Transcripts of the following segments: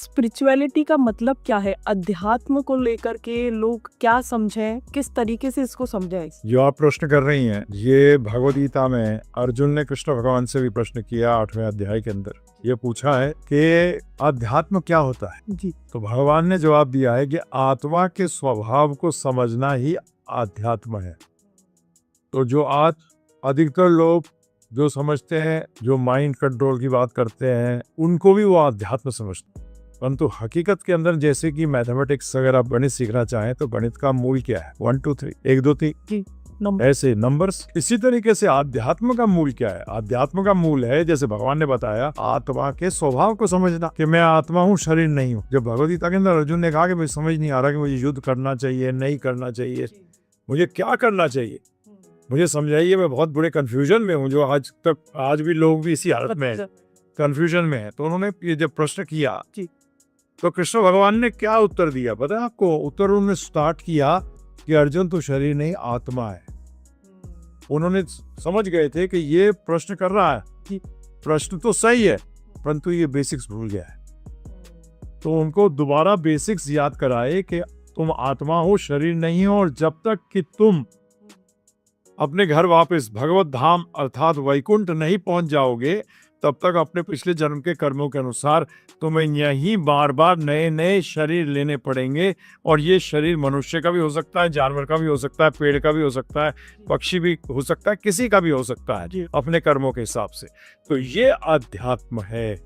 Spirituality का मतलब क्या है? अध्यात्म को लेकर के लोग क्या समझें, किस तरीके से इसको समझें? जो आप प्रश्न कर रही हैं, ये भगवद गीता में अर्जुन ने कृष्ण भगवान से भी प्रश्न किया 8वें अध्याय के अंदर। ये पूछा है कि अध्यात्म क्या होता है। जी। तो भगवान ने जवाब दिया है कि आत्मा के स्वभाव को समझना ही आध्यात्म है। तो जो आज अधिकतर लोग जो समझते हैं, जो माइंड कंट्रोल की बात करते हैं, उनको भी वो अध्यात्म समझते हैं। परंतु हकीकत के अंदर जैसे कि मैथमेटिक्स, अगर आप गणित सीखना चाहें तो गणित का मूल क्या है? 1 2 3 1 2 3 नंबर। ऐसे नंबर्स। इसी तरीके से आध्यात्म का मूल क्या है? आध्यात्म का मूल है, जैसे भगवान ने बताया, आत्मा के स्वभाव को समझना कि मैं आत्मा हूँ, शरीर नहीं हूँ। जब भगवद गीता के अंदर अर्जुन ने कहा कि मुझे समझ नहीं आ रहा कि मुझे युद्ध करना चाहिए, नहीं करना चाहिए, मुझे क्या करना चाहिए, मुझे समझाइए, मैं बहुत बुरे कंफ्यूजन में हूँ, जो आज भी लोग भी इसी हालत में है, कंफ्यूजन में है। तो उन्होंने ये जब प्रश्न किया तो कृष्ण भगवान ने क्या उत्तर दिया पता है आपको? उत्तर उन्होंने स्टार्ट किया कि अर्जुन तो शरीर नहीं, आत्मा है। उन्होंने समझ गए थे कि ये प्रश्न कर रहा है कि प्रश्न तो सही है, परंतु ये बेसिक्स भूल गया है। तो उनको दोबारा बेसिक्स याद कराए कि तुम आत्मा हो, शरीर नहीं हो, और जब तक कि तुम अपने घर वापस भगवत धाम अर्थात वैकुंठ नहीं पहुंच जाओगे, तब तक अपने पिछले जन्म के कर्मों के अनुसार तुम्हें यही बार बार नए नए शरीर लेने पड़ेंगे। और ये शरीर मनुष्य का भी हो सकता है, जानवर का भी हो सकता है, पेड़ का भी हो सकता है, पक्षी भी हो सकता है, किसी का भी हो सकता है अपने कर्मों के हिसाब से। तो ये अध्यात्म है,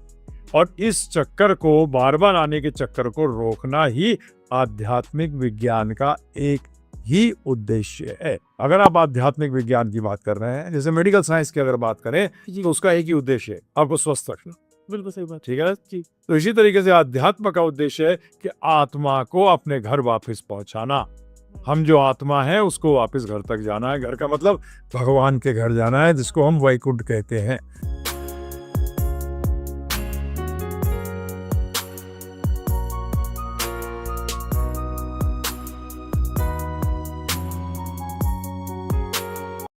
और इस चक्कर को, बार बार आने के चक्कर को रोकना ही आध्यात्मिक विज्ञान का एक ही उद्देश्य है। अगर आप आध्यात्मिक विज्ञान की बात कर रहे हैं, जैसे मेडिकल साइंस की अगर बात करें, तो उसका एक ही उद्देश्य है, आपको स्वस्थ रखना। बिल्कुल सही बात। ठीक है जी। तो इसी तरीके से आध्यात्म का उद्देश्य है कि आत्मा को अपने घर वापस पहुंचाना। हम जो आत्मा है उसको वापस घर तक जाना है। घर का मतलब भगवान के घर जाना है, जिसको हम वैकुंठ कहते हैं।